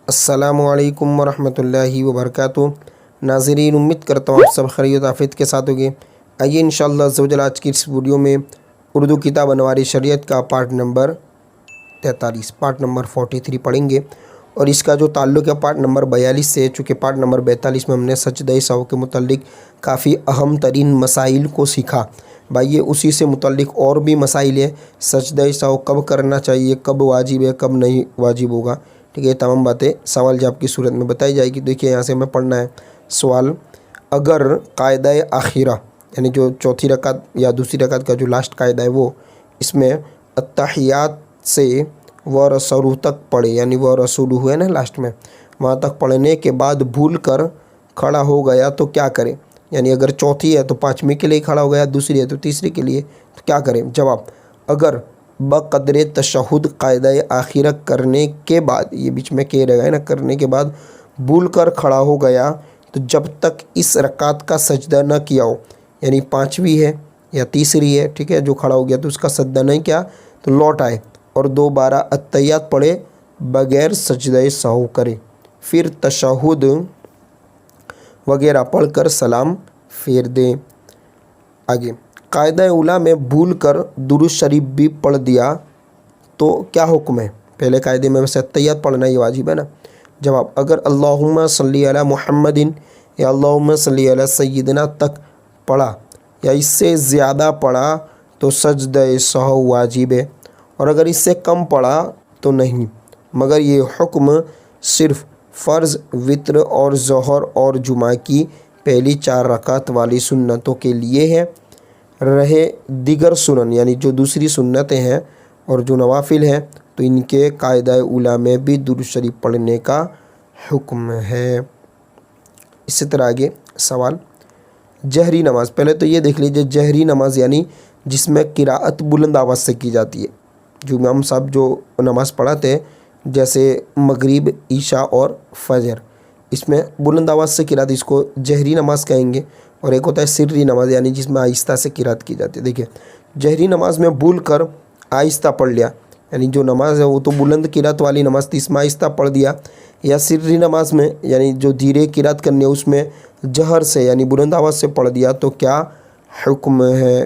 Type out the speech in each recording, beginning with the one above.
अस्सलामुअलैकुम वरहमतुल्लाहि वबरकातुहू। नाज़रीन, उम्मीद करता हूँ आप सब खैरियत आफियत के साथ होंगे। आइए इंशाअल्लाह अज़्ज़ा वजल आज की इस वीडियो में उर्दू किताब अनवार शरीयत का पार्ट नंबर 43 पढ़ेंगे और इसका जो ताल्लुक़ है पार्ट नंबर 42 से, चूँकि पार्ट नंबर 42 में हमने सजदे सहू के मुतल्लिक़ काफ़ी अहम तरीन मसाइल को सीखा। भाई ये उसी से मुतल्लिक़ और भी मसाइल है। सजदे सहू कब करना चाहिए, कब वाजिब है, कब नहीं वाजिब होगा, ठीक है। तमाम बातें सवाल जवाब की सूरत में बताई जाएगी। देखिए यहाँ से हमें पढ़ना है सवाल। अगर कायदा आखिरा यानी जो चौथी रकात या दूसरी रकात का जो लास्ट कायदा है वो इसमें अत्तहियात से व रसूलु तक पढ़े, यानी व रसूलु हुए ना लास्ट में, वहाँ तक पढ़ने के बाद भूल कर खड़ा हो गया तो क्या करे। यानी अगर चौथी है तो पाँचवीं के लिए खड़ा हो गया, दूसरी है तो तीसरी के लिए, तो क्या करें। जवाब, अगर बक़द्रे तशहुद कायदा आखिरा करने के बाद, ये बीच में कह रहेगा ना, करने के बाद भूल कर खड़ा हो गया तो जब तक इस रकात का सजदा न किया हो, यानी पाँचवीं है या तीसरी है, ठीक है, जो खड़ा हो गया तो उसका सजदा नहीं किया तो लौट आए और दोबारा अत्तहियात पढ़े बग़ैर सजदे सहू करे, फिर तशहुद वगैरह पढ़कर सलाम फेर दें। आगे, कायदा उला में भूल कर दुरूद शरीफ भी पढ़ दिया तो क्या हुक्म है। पहले कायदे में वैसे अत्तहियात पढ़ना ये वाजिब है ना। जवाब, अगर अल्लाहुम्मा सल्ली अला मुहम्मदिन या अल्लाहुम्मा सल्ली अला सय्यिदना तक पढ़ा या इससे ज़्यादा पढ़ा तो सजदे सहू वाजिब है, और अगर इससे कम पढ़ा तो नहीं। मगर ये हुक्म सिर्फ़ फ़र्ज़, वित्र और ज़ोहर और जुमा की पहली 4 रकात वाली सुन्नतों के लिए है। रहे दिगर सुनन यानी जो दूसरी सुन्नतें हैं और जो नवाफिल हैं तो इनके कायदा उला में भी दुरूद शरीफ पढ़ने का हुक्म है। इसी तरह आगे सवाल, जहरी नमाज। पहले तो ये देख लीजिए, जहरी नमाज यानी जिसमें किराअत बुलंद आवाज़ से की जाती है। जो इमाम साहब जो नमाज़ पढ़ाते हैं जैसे मगरिब, ईशा और फजर, इसमें बुलंद आवाज़ से किरात, इसको जहरी नमाज कहेंगे। और एक होता है सिर्री नमाज यानी जिसमें आहिस्ता से किरात की जाती है। देखिए, जहरी नमाज में भूल कर आहिस्ता पढ़ लिया, यानी जो नमाज है वो तो बुलंद किरात वाली नमाज थी, इसमें आहिस्ता पढ़ दिया। या सिर्री नमाज में यानी जो धीरे किरात करनी है उसमें जहर से यानी बुलंद आवाज़ से पढ़ दिया तो क्या हुक्म है।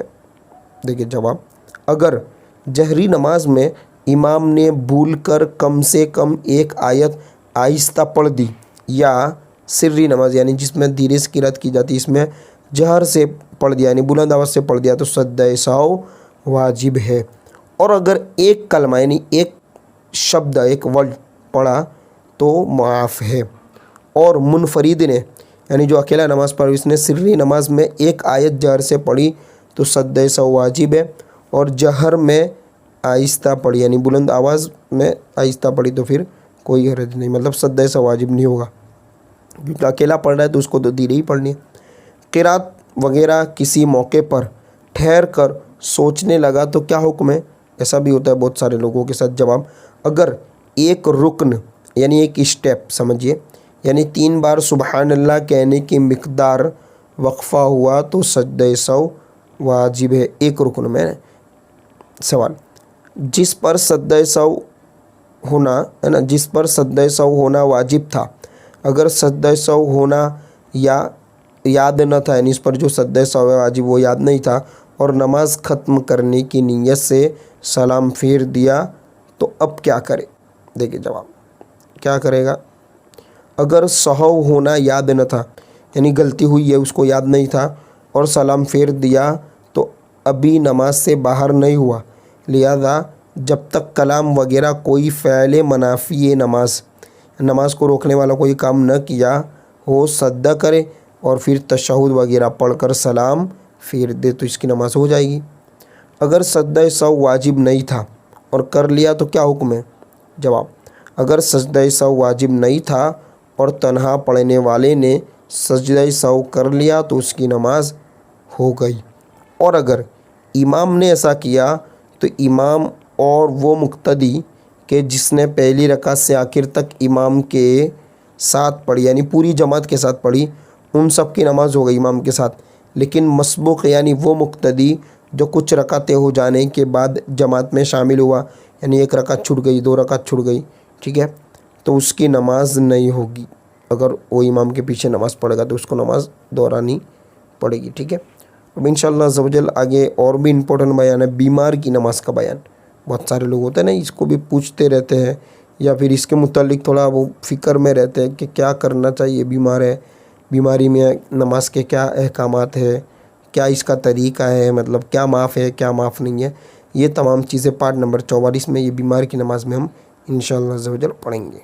देखिए जवाब, अगर जहरी नमाज में इमाम ने भूल कर कम से कम एक आयत आहिस्ता पढ़ दी, या सिर्री नमाज यानी जिसमें धीरे से किरात की जाती है इसमें जहर से पढ़ दिया यानी बुलंद आवाज़ से पढ़ दिया तो सजदे सहू वाजिब है। और अगर एक कलमा यानी एक शब्द, एक वर्ड पढ़ा तो माफ़ है। और मुनफरिद ने यानी जो अकेला नमाज़ पढ़ी उसने सिर्री नमाज में एक आयत जहर से पढ़ी तो सजदे सहू वाजिब है, और जहर में आहिस्ता पढ़ी यानी बुलंद आवाज़ में आहिस्ता पढ़ी तो फिर कोई हरज नहीं, मतलब सजदे सहू वाजिब नहीं होगा, क्योंकि अकेला पढ़ रहा है तो उसको तो धीरे ही पढ़नी है। क़िरात वगैरह किसी मौके पर ठहर कर सोचने लगा तो क्या हुक्म है। ऐसा भी होता है बहुत सारे लोगों के साथ। जवाब, अगर एक रुकन यानी एक स्टेप समझिए, यानी 3 बार सुबहान अल्लाह कहने की मिक़दार वक्फ़ा हुआ तो सजदे सहू वाजिब है, एक रुकन में। सवाल, जिस पर सजदे सहू होना है ना, जिस पर सजदे सहू होना वाजिब था, अगर सजदे सहू होना या याद न था, यानी इस पर जो सजदे सहू वाजिब वो याद नहीं था और नमाज ख़त्म करने की नीयत से सलाम फेर दिया तो अब क्या करे। देखिए जवाब, क्या करेगा। अगर सहू होना याद न था यानी गलती हुई है उसको याद नहीं था और सलाम फेर दिया तो अभी नमाज से बाहर नहीं हुआ, लिहाजा जब तक कलाम वगैरह कोई फ़ैल मनाफ़ी नमाज को रोकने वाला कोई काम न किया हो सजदा करे और फिर तशहुद वगैरह पढ़कर सलाम फेर दे तो इसकी नमाज हो जाएगी। अगर सजदा सहू वाजिब नहीं था और कर लिया तो क्या हुक्म है। जवाब, अगर सजदा सहू वाजिब नहीं था और तन्हा पढ़ने वाले ने सजदा सहू कर लिया तो उसकी नमाज हो गई, और अगर इमाम ने ऐसा किया तो इमाम और वो मुक्तदी के जिसने पहली रकात से आखिर तक इमाम के साथ पढ़ी यानी पूरी जमात के साथ पढ़ी, उन सब की नमाज हो गई इमाम के साथ। लेकिन मसबूक यानी वो मुक्तदी जो कुछ रकातें हो जाने के बाद जमात में शामिल हुआ, यानी 1 रकात छूट गई, 2 रकात छूट गई, ठीक है, تو اس کی نماز نہیں ہوگی. اگر وہ امام کے پیچھے نماز پڑھے گا تو اس کو نماز دہرانی پڑے گی. ٹھیک ہے. اب انشاءاللہ عز و جل آگے اور بھی امپورٹنٹ بیان ہے بیمار کی نماز کا بیان. بہت سارے لوگ ہوتے ہیں نا اس کو بھی پوچھتے رہتے ہیں یا پھر اس کے متعلق تھوڑا وہ فکر میں رہتے ہیں کہ کیا کرنا چاہیے. بیمار ہے, بیماری میں نماز کے کیا احکامات ہے, کیا اس کا طریقہ ہے, مطلب کیا معاف ہے کیا معاف نہیں ہے. یہ تمام چیزیں پارٹ نمبر 44 میں یہ بیمار کی نماز میں ہم انشاءاللہ عز و جل پڑھیں گے.